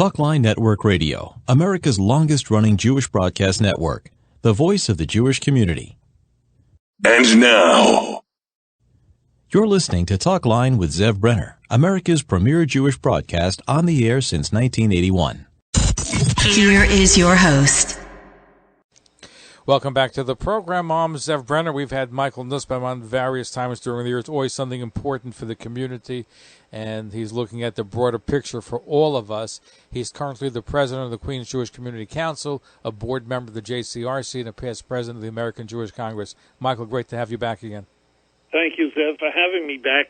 Talkline Network Radio, America's longest-running Jewish broadcast network, the voice of the Jewish community. And now, you're listening to Talkline with Zev Brenner, America's premier Jewish broadcast on the air since 1981. Here is your host. Welcome back to the program. I'm Zev Brenner. We've had Michael Nussbaum on various times during the year. It's always something important for the community, and he's looking at the broader picture for all of us. He's currently the president of the Queens Jewish Community Council, a board member of the JCRC, and a past president of the American Jewish Congress. Michael, great to have you back again. Thank you, Zev, for having me back.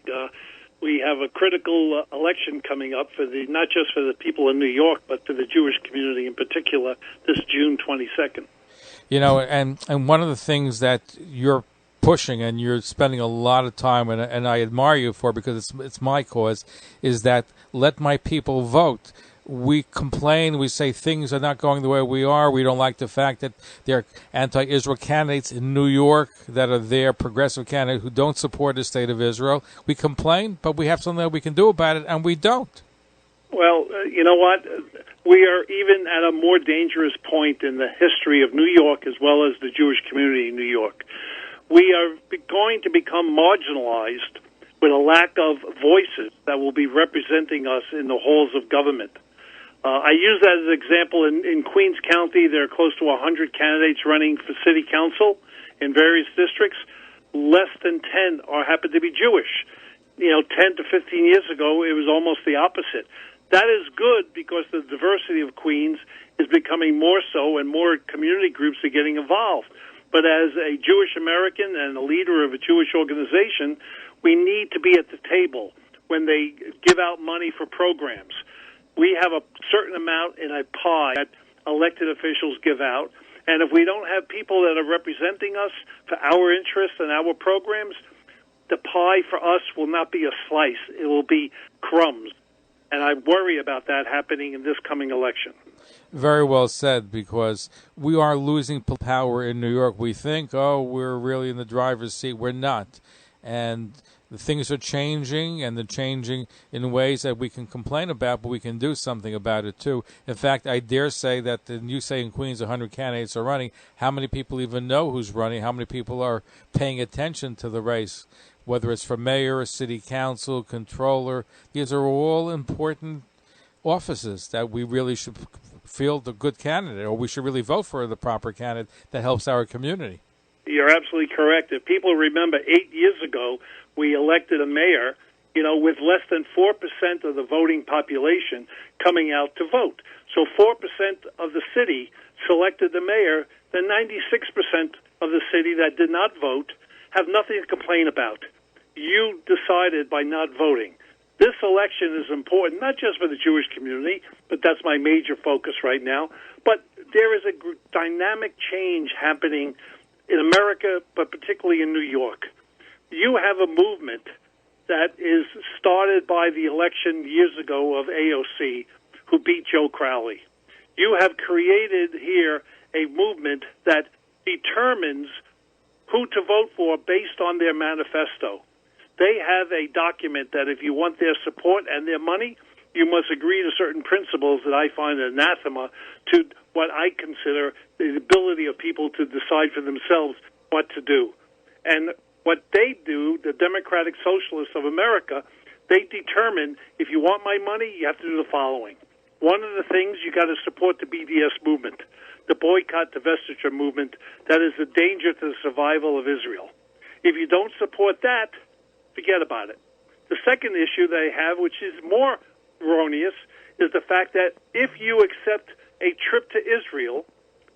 We have a critical election coming up for not just for the people in New York, but for the Jewish community in particular, this June 22nd. You know, and one of the things that you're pushing and you're spending a lot of time, and I admire you for, because it's my cause, is that let my people vote. We complain, we say things are not going the way we are. We don't like the fact that there are anti-Israel candidates in New York that are there, progressive candidates who don't support the state of Israel. We complain, but we have something that we can do about it, and we don't. Well, you know what? We are even at a more dangerous point in the history of New York as well as the Jewish community in New York. We are going to become marginalized with a lack of voices that will be representing us in the halls of government. I use that as an example. In Queens County, there are close to 100 candidates running for city council in various districts. Less than 10 happen to be Jewish. 10 to 15 years ago, it was almost the opposite. That is good because the diversity of Queens is becoming more so and more community groups are getting involved. But as a Jewish American and a leader of a Jewish organization, we need to be at the table when they give out money for programs. We have a certain amount in a pie that elected officials give out. And if we don't have people that are representing us for our interests and our programs, the pie for us will not be a slice. It will be crumbs. And I worry about that happening in this coming election. Very well said, because we are losing power in New York. We think, we're really in the driver's seat. We're not. And the things are changing, and they're changing in ways that we can complain about, but we can do something about it, too. In fact, I dare say that you say in Queens 100 candidates are running. How many people even know who's running? How many people are paying attention to the race? Whether it's for mayor, city council, controller, these are all important offices that we really should field a good candidate, or we should really vote for the proper candidate that helps our community. You're absolutely correct. If people remember, 8 years ago, we elected a mayor, with less than 4% of the voting population coming out to vote. So 4% of the city selected the mayor, then 96% of the city that did not vote have nothing to complain about. You decided by not voting. This election is important, not just for the Jewish community, but that's my major focus right now. But there is a dynamic change happening in America, but particularly in New York. You have a movement that is started by the election years ago of AOC, who beat Joe Crowley. You have created here a movement that determines who to vote for based on their manifesto. They have a document that if you want their support and their money, you must agree to certain principles that I find anathema to what I consider the ability of people to decide for themselves what to do. And what they do, the Democratic Socialists of America, they determine if you want my money, you have to do the following. One of the things, you got to support the BDS movement, the boycott, divestiture movement, that is a danger to the survival of Israel. If you don't support that, forget about it. The second issue they have, which is more erroneous, is the fact that if you accept a trip to Israel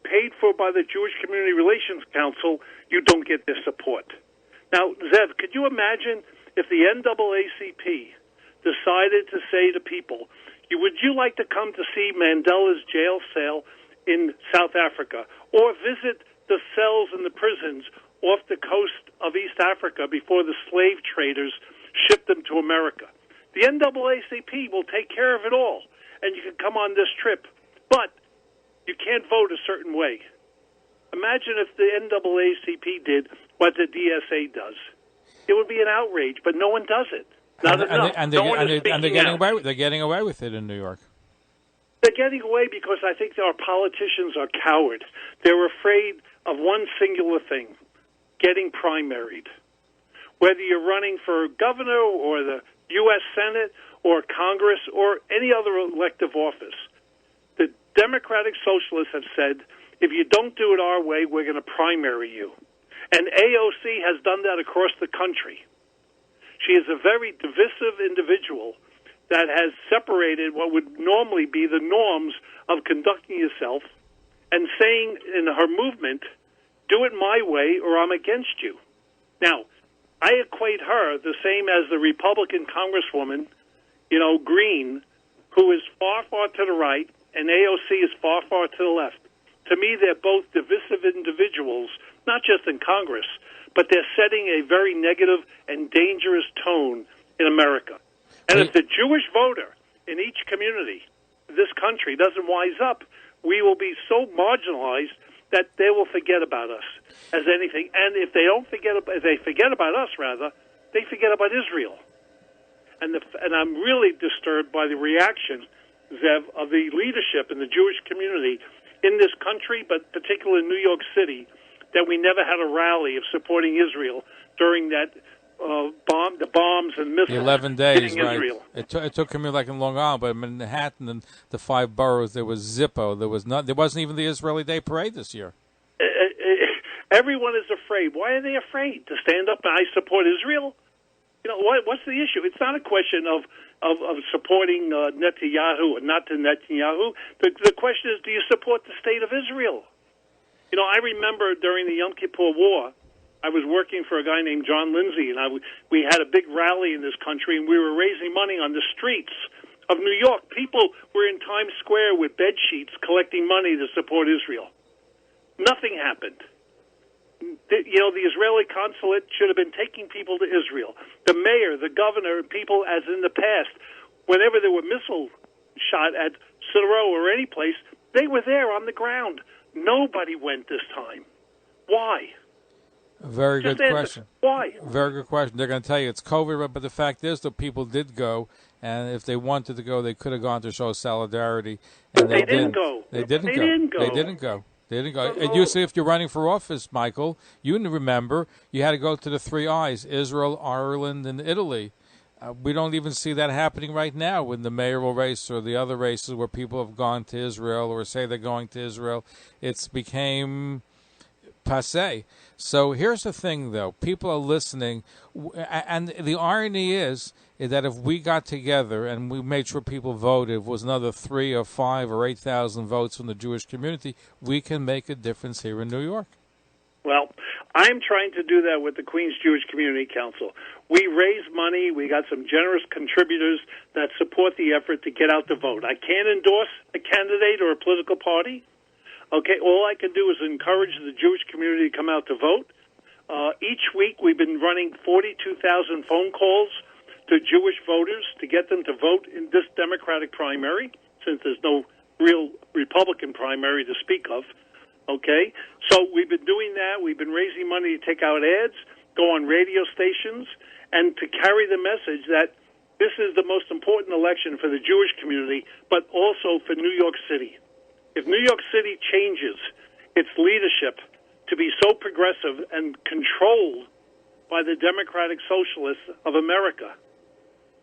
paid for by the Jewish Community Relations Council, you don't get their support. Now, Zev, could you imagine if the NAACP decided to say to people, would you like to come to see Mandela's jail cell in South Africa, or visit the cells in the prisons off the coast of East Africa before the slave traders shipped them to America? The NAACP will take care of it all, and you can come on this trip, but you can't vote a certain way. Imagine if the NAACP did what the DSA does. It would be an outrage, but no one does it. Not enough. And they're getting away with it in New York. They're getting away because I think our politicians are coward. They're afraid of one singular thing, getting primaried. Whether you're running for governor or the U.S. Senate or Congress or any other elective office, the Democratic Socialists have said, if you don't do it our way, we're going to primary you. And AOC has done that across the country. She is a very divisive individual that has separated what would normally be the norms of conducting yourself and saying in her movement, do it my way or I'm against you. Now, I equate her the same as the Republican Congresswoman, Green, who is far, far to the right, and AOC is far, far to the left. To me, they're both divisive individuals, not just in Congress, but they're setting a very negative and dangerous tone in America. And if the Jewish voter in each community, this country, doesn't wise up, we will be so marginalized that they will forget about us as anything. And if they forget about us, rather, they forget about Israel. And I'm really disturbed by the reaction, Zev, of the leadership in the Jewish community in this country, but particularly in New York City, that we never had a rally of supporting Israel during that the bombs and missiles. The 11 days, right? Israel. It took him like in Long Island, but in Manhattan and the 5 boroughs, there was Zippo. There wasn't even the Israeli Day Parade this year. Everyone is afraid. Why are they afraid to stand up and I support Israel? What's the issue? It's not a question of supporting Netanyahu or not to Netanyahu. The question is, do you support the state of Israel? I remember during the Yom Kippur War, I was working for a guy named John Lindsay, and we had a big rally in this country, and we were raising money on the streets of New York. People were in Times Square with bed sheets collecting money to support Israel. Nothing happened. The Israeli consulate should have been taking people to Israel. The mayor, the governor, people, as in the past, whenever there were missile shot at Citro or any place, they were there on the ground. Nobody went this time. Why? Very good question. Why? Very good question. They're going to tell you it's COVID, but the fact is that people did go, and if they wanted to go, they could have gone to show solidarity. And they didn't go. They didn't go. And you see, if you're running for office, Michael, you remember you had to go to the 3 I's, Israel, Ireland, and Italy. We don't even see that happening right now in the mayoral race or the other races where people have gone to Israel or say they're going to Israel. It's became passé. So here's the thing, though. People are listening, and the irony is that if we got together and we made sure people voted, if it was another 3 or 5 or 8,000 votes from the Jewish community, we can make a difference here in New York. Well, I'm trying to do that with the Queens Jewish Community Council. We raise money. We got some generous contributors that support the effort to get out the vote. I can't endorse a candidate or a political party. Okay, all I can do is encourage the Jewish community to come out to vote. Each week we've been running 42,000 phone calls to Jewish voters to get them to vote in this Democratic primary, since there's no real Republican primary to speak of. Okay, so we've been doing that. We've been raising money to take out ads, go on radio stations, and to carry the message that this is the most important election for the Jewish community, but also for New York City. If New York City changes its leadership to be so progressive and controlled by the Democratic Socialists of America,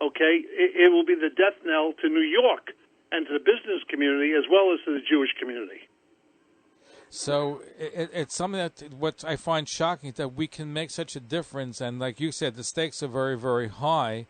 okay, it will be the death knell to New York and to the business community as well as to the Jewish community. So it's something that what I find shocking that we can make such a difference, and like you said, the stakes are very, very high,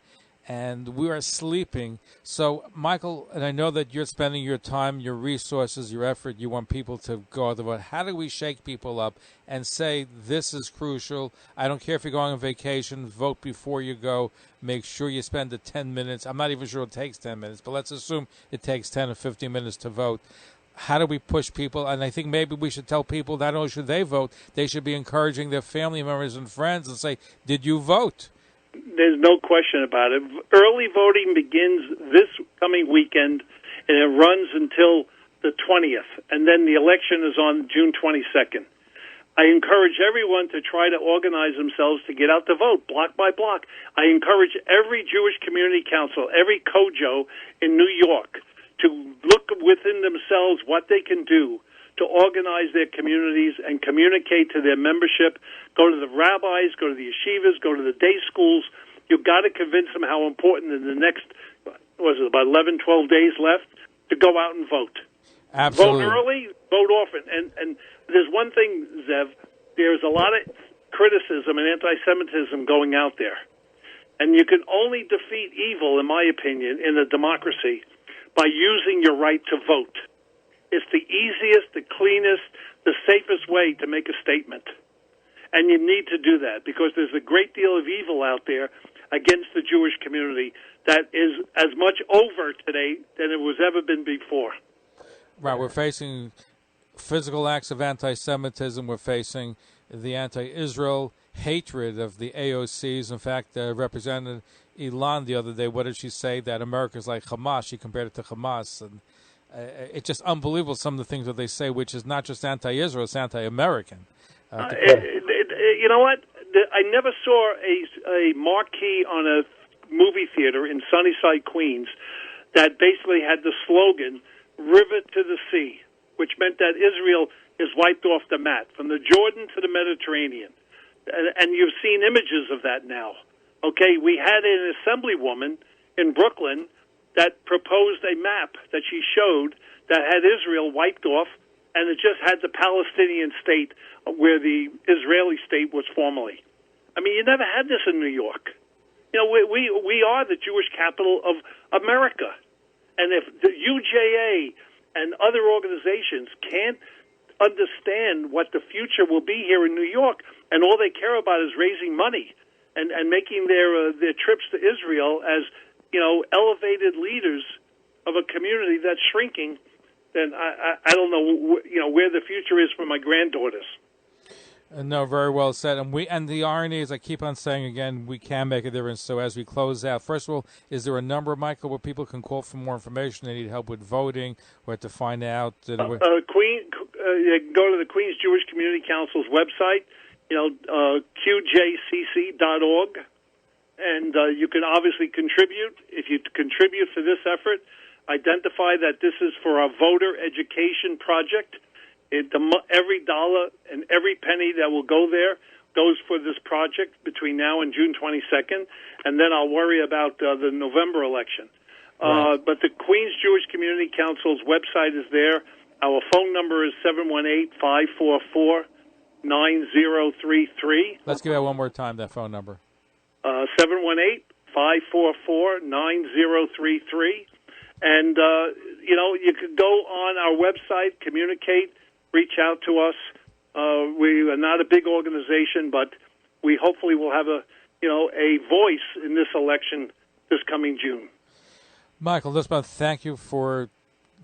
and we are sleeping. So, Michael, and I know that you're spending your time, your resources, your effort, you want people to go out to vote. How do we shake people up and say this is crucial? I don't care if you're going on vacation, vote before you go. Make sure you spend the 10 minutes. I'm not even sure it takes 10 minutes, but let's assume it takes 10 or 15 minutes to vote. How do we push people? And I think maybe we should tell people not only should they vote, they should be encouraging their family members and friends and say, did you vote? There's no question about it. Early voting begins this coming weekend, and it runs until the 20th, and then the election is on June 22nd. I encourage everyone to try to organize themselves to get out to vote, block by block. I encourage every Jewish community council, every COJO in New York, to look within themselves what they can do to organize their communities and communicate to their membership. Go to the rabbis, go to the yeshivas, go to the day schools. You've got to convince them how important in the next, about 11, 12 days left, to go out and vote. Absolutely. Vote early, vote often. And there's one thing, Zev, there's a lot of criticism and anti-Semitism going out there. And you can only defeat evil, in my opinion, in a democracy by using your right to vote. It's the easiest, the cleanest, the safest way to make a statement. And you need to do that because there's a great deal of evil out there against the Jewish community that is as much over today than it was ever been before. Right, we're facing physical acts of anti-Semitism. We're facing the anti-Israel hatred of the AOCs. In fact, Representative Ilan the other day, what did she say? That America's like Hamas. She compared it to Hamas. And it's just unbelievable, some of the things that they say, which is not just anti-Israel, it's anti-American. You know what? I never saw a marquee on a movie theater in Sunnyside, Queens, that basically had the slogan, "River to the Sea," which meant that Israel is wiped off the mat, from the Jordan to the Mediterranean. And you've seen images of that now. Okay, we had an assemblywoman in Brooklyn that proposed a map that she showed that had Israel wiped off, and it just had the Palestinian state where the Israeli state was formerly. I mean, you never had this in New York. You know, we are the Jewish capital of America. And if the UJA and other organizations can't understand what the future will be here in New York, and all they care about is raising money and making their trips to Israel as, you know, elevated leaders of a community that's shrinking, then I don't know, you know, where the future is for my granddaughters. No, very well said. And the irony is, I keep on saying again, we can make a difference. So as we close out, first of all, is there a number, Michael, where people can call for more information? They need help with voting, or to find out. You go to the Queens Jewish Community Council's website, qjcc.org, and you can obviously contribute. If you contribute for this effort, identify that this is for a voter education project. Every dollar and every penny that will go there goes for this project between now and June 22nd, and then I'll worry about the November election. Right. But the Queens Jewish Community Council's website is there. Our phone number is 718-544-9033. Let's give that one more time, that phone number. 718-544-9033. And, you can go on our website, communicate, reach out to us. We are not a big organization, but we hopefully will have a voice in this election this coming June. Michael Nussbaum, thank you for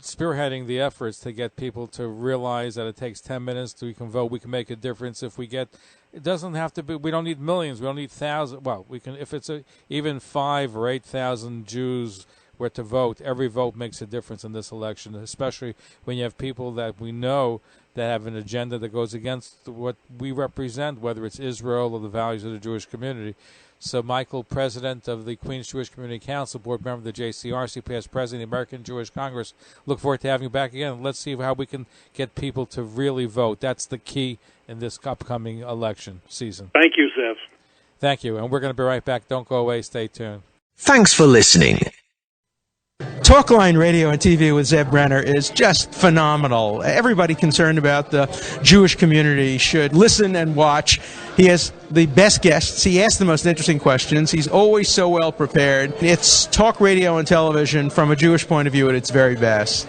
spearheading the efforts to get people to realize that it takes 10 minutes we can vote. We can make a difference if we get. It doesn't have to be. We don't need millions. We don't need thousands. Well, we can if it's even 5,000 or 8,000 Jews were to vote. Every vote makes a difference in this election, especially when you have people that we know that have an agenda that goes against what we represent, whether it's Israel or the values of the Jewish community. So, Michael, president of the Queens Jewish Community Council, board member of the JCRC, past president of the American Jewish Congress, look forward to having you back again. Let's see how we can get people to really vote. That's the key in this upcoming election season. Thank you, Zev. Thank you, and we're going to be right back. Don't go away. Stay tuned. Thanks for listening. Talkline radio and TV with Zev Brenner is just phenomenal. Everybody concerned about the Jewish community should listen and watch. He has the best guests. He asks the most interesting questions. He's always so well prepared. It's talk radio and television from a Jewish point of view at its very best.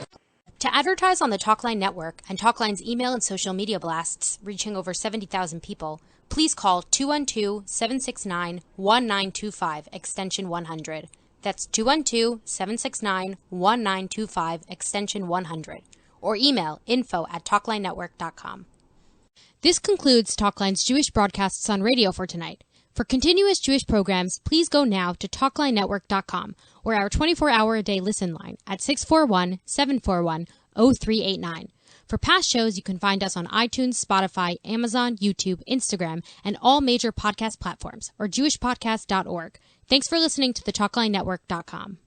To advertise on the Talkline network and Talkline's email and social media blasts reaching over 70,000 people, please call 212-769-1925, extension 100. That's 212-769-1925, extension 100. Or email info@talklinenetwork.com. This concludes Talkline's Jewish broadcasts on radio for tonight. For continuous Jewish programs, please go now to talklinenetwork.com or our 24-hour-a-day listen line at 641-741-0389. For past shows, you can find us on iTunes, Spotify, Amazon, YouTube, Instagram, and all major podcast platforms, or jewishpodcast.org. Thanks for listening to the TalklineNetwork.com.